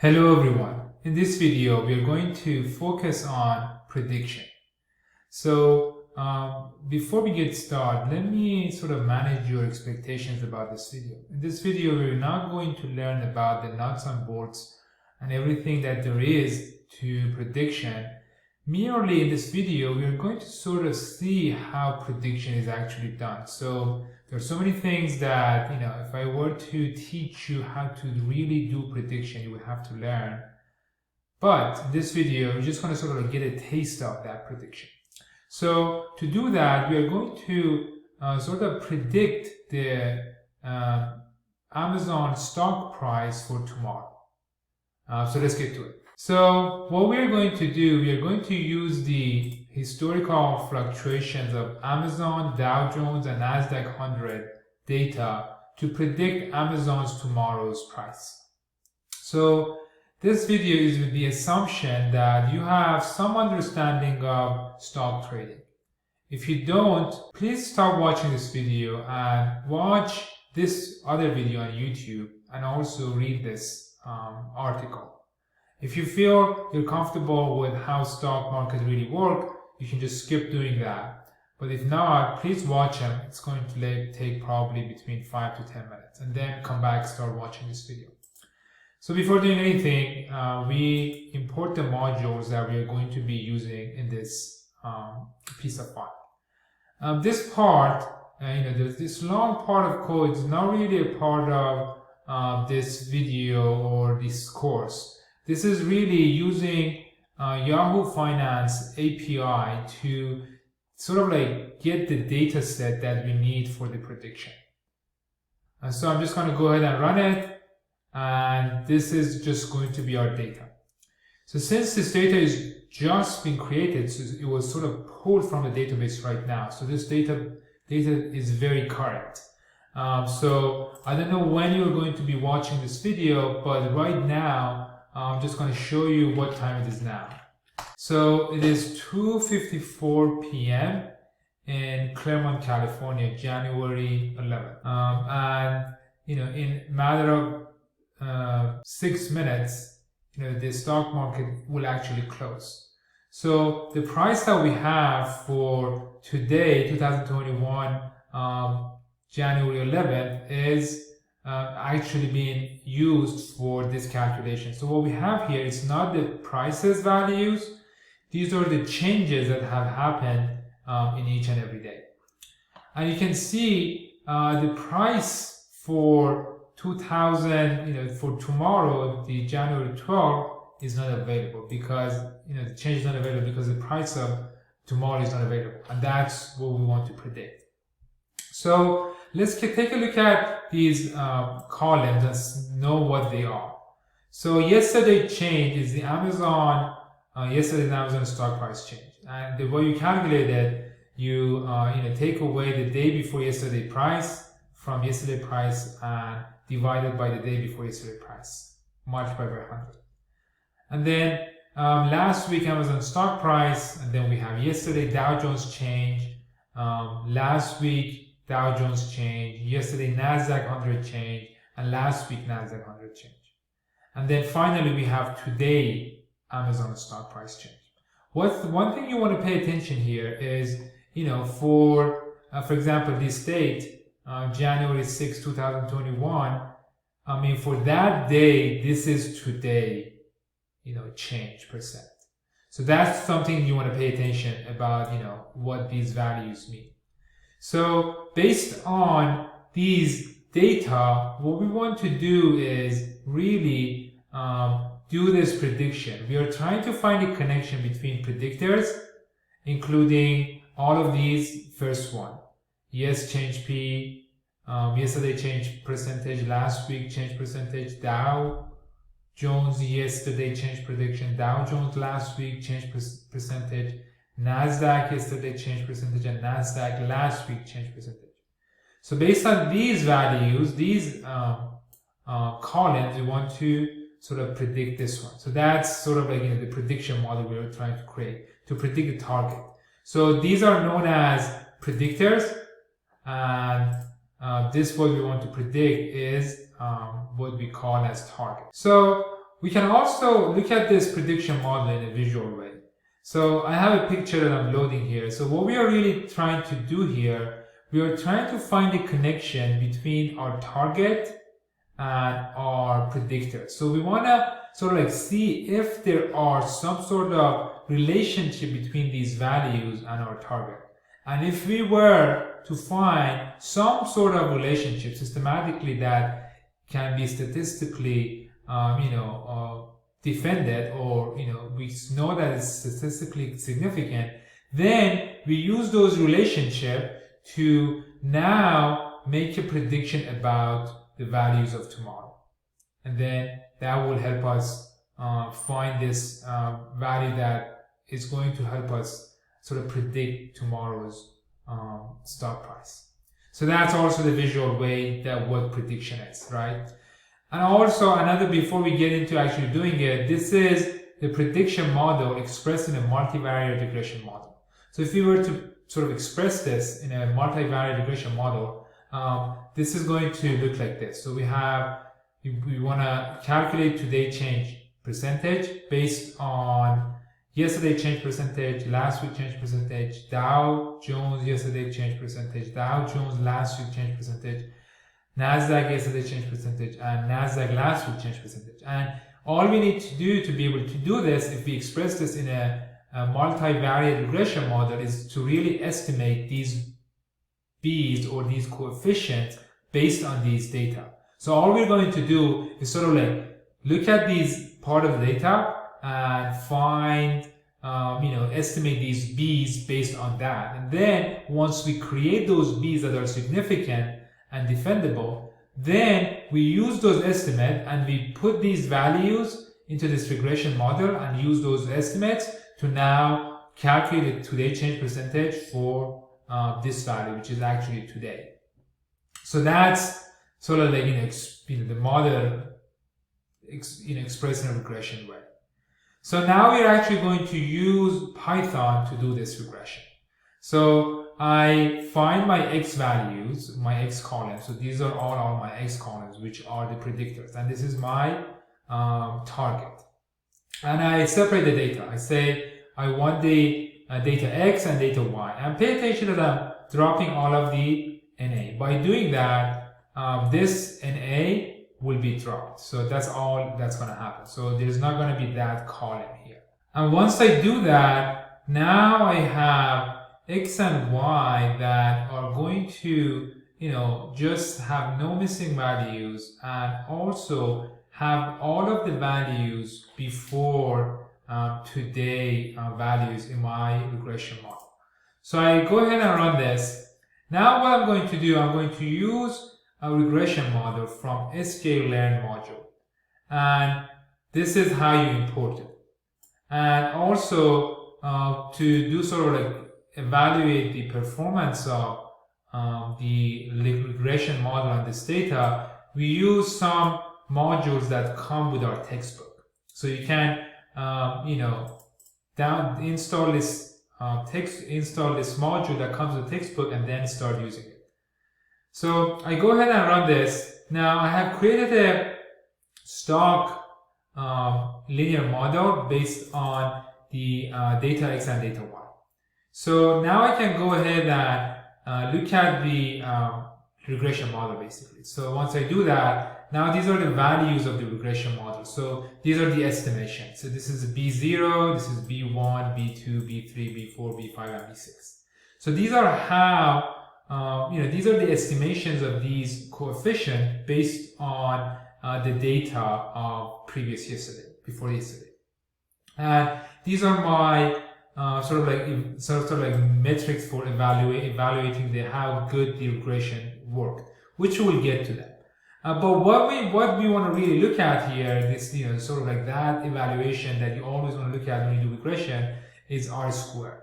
Hello everyone. In this video, we are going to focus on prediction. Before we get started, let me sort of manage your expectations about this video. In this video, we're not going to learn about the nuts and bolts and everything that there is to prediction. Merely in this video, we are going to sort of see how prediction is actually done. So there are so many things that, if I were to teach you how to really do prediction, you would have to learn. But in this video, we're just going to sort of get a taste of that prediction. So to do that, we are going to sort of predict the Amazon stock price for tomorrow. So let's get to it. So what we're going to do, we are going to use the historical fluctuations of Amazon, Dow Jones, and Nasdaq 100 data to predict Amazon's tomorrow's price. So this video is with the assumption that you have some understanding of stock trading. If you don't, please stop watching this video and watch this other video on YouTube and also read this article. If you feel you're comfortable with how stock markets really work, you can just skip doing that. But if not, please watch them. It's going to take probably between 5 to 10 minutes, and then come back, start watching this video. So before doing anything, we import the modules that we are going to be using in this piece of file. This part, this long part of code is not really a part of this video or this course. This is really using Yahoo Finance API to sort of like get the data set that we need for the prediction. And so I'm just going to go ahead and run it. And this is just going to be our data. So since this data is just been created, so it was sort of pulled from the database right now. So this data is very current. So I don't know when you're going to be watching this video, but right now, I'm just going to show you what time it is now. So it is 2:54 p.m. in Claremont, California, January 11th. In a matter of 6 minutes, the stock market will actually close. So the price that we have for today, 2021, January 11th, is actually being used for this calculation. So what we have here is not the prices values. These are the changes that have happened in each and every day. And you can see the price for 2000, for tomorrow, the January 12th, is not available because, the change is not available because the price of tomorrow is not available. And that's what we want to predict. So let's take a look at these columns and know what they are. So yesterday change is the Amazon, yesterday's Amazon stock price change. And the way you calculate it, you take away the day before yesterday price from yesterday price and divide it by the day before yesterday price, multiplied by 100. And then last week Amazon stock price, and then we have yesterday Dow Jones change, last week Dow Jones change, yesterday Nasdaq 100 change, and last week Nasdaq 100 change. And then finally we have today Amazon stock price change. One thing you want to pay attention here is, for example, this date, January 6, 2021, for that day, this is today, change percent. So that's something you want to pay attention about, what these values mean. So based on these data, what we want to do is really do this prediction. We are trying to find a connection between predictors, including all of these. First one, yes, change P, yesterday change percentage, last week change percentage, Dow Jones yesterday change prediction, Dow Jones last week change percentage, Nasdaq yesterday change percentage, and Nasdaq last week change percentage. So based on these values, these columns, we want to sort of predict this one. So that's sort of like the prediction model we are trying to create to predict the target. So these are known as predictors, and this what we want to predict is what we call as target. So we can also look at this prediction model in a visual way. So I have a picture that I'm loading here. So what we are really trying to do here, we are trying to find a connection between our target and our predictor. So we want to sort of like see if there are some sort of relationship between these values and our target. And if we were to find some sort of relationship systematically that can be statistically defended, or we know that it's statistically significant, then we use those relationships to now make a prediction about the values of tomorrow, and then that will help us find this value that is going to help us sort of predict tomorrow's stock price. So that's also the visual way that what prediction is, right? And also before we get into actually doing it, this is the prediction model expressed in a multivariate regression model. So if we were to sort of express this in a multivariate regression model, this is going to look like this. So we want to calculate today change percentage based on yesterday change percentage, last week change percentage, Dow Jones yesterday change percentage, Dow Jones last week change percentage, NASDAQ yesterday change percentage, and NASDAQ last week change percentage. And all we need to do to be able to do this, if we express this in a multivariate regression model, is to really estimate these B's or these coefficients based on these data. So all we're going to do is sort of like look at these part of the data and find, estimate these B's based on that. And then once we create those B's that are significant and defendable, then we use those estimates and we put these values into this regression model and use those estimates to now calculate the today change percentage for this value, which is actually today. So that's sort of like the model expressed in a regression way. So now we're actually going to use Python to do this regression. So I find my x values, my x columns. So these are all my x columns, which are the predictors. And this is my target. And I separate the data. I say I want the data x and data y. And pay attention that I'm dropping all of the NA. By doing that, this NA will be dropped. So that's all that's going to happen. So there's not going to be that column here. And once I do that, now I have x and y that are going to, just have no missing values, and also have all of the values before today values in my regression model. So I go ahead and run this. Now what I'm going to do, I'm going to use a regression model from sklearn module. And this is how you import it. And also to do sort of like evaluate the performance of the regression model on this data, we use some modules that come with our textbook. So you can, install this module that comes with textbook and then start using it. So I go ahead and run this. Now I have created a stock linear model based on the data x and data y. So now I can go ahead and look at the regression model basically. So once I do that, now these are the values of the regression model. So these are the estimations. So this is B0, this is B1, B2, B3, B4, B5, and B6. So these are how, these are the estimations of these coefficients based on the data of before yesterday. And these are my sort of like metrics for evaluating how good the regression worked, which we'll get to that. But what we want to really look at here, this sort of like that evaluation that you always want to look at when you do regression, is R-squared.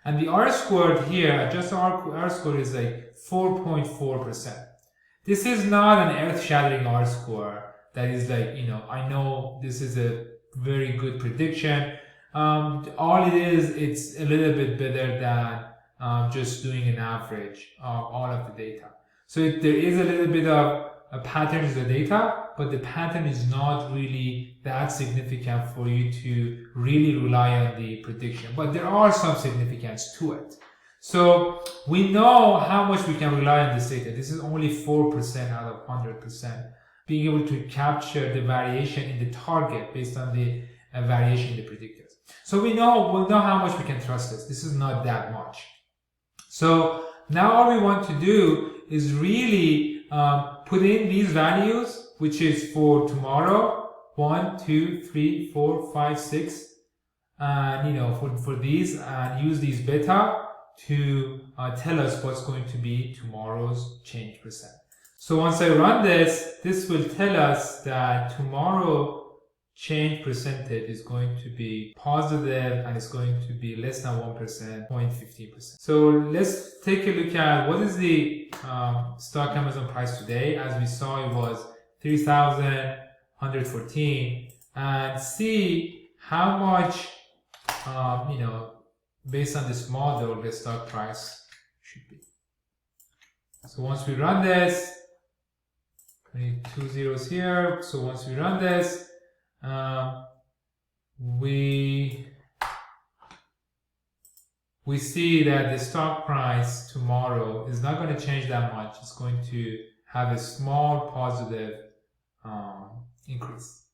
And the R-squared here, just R-squared is like 4.4%. This is not an earth-shattering R-square that is like, I know this is a very good prediction. All it is, it's a little bit better than just doing an average of all of the data. So there is a little bit of a pattern is the data, but the pattern is not really that significant for you to really rely on the prediction. But there are some significance to it. So we know how much we can rely on this data. This is only 4% out of 100%. Being able to capture the variation in the target based on the variation in the predictors. So we know how much we can trust this. This is not that much. So now all we want to do is really put in these values, which is for tomorrow, 1, 2, 3, 4, 5, 6, and for these, and use these beta to tell us what's going to be tomorrow's change percent. So once I run this, this will tell us that tomorrow change percentage is going to be positive and it's going to be less than 1%, 0.15%. So let's take a look at what is the stock Amazon price today. As we saw, it was 3,114, and see how much, based on this model, the stock price should be. So once we run this, we need 2 zeros here. So once we run this, we see that the stock price tomorrow is not going to change that much. It's going to have a small positive increase.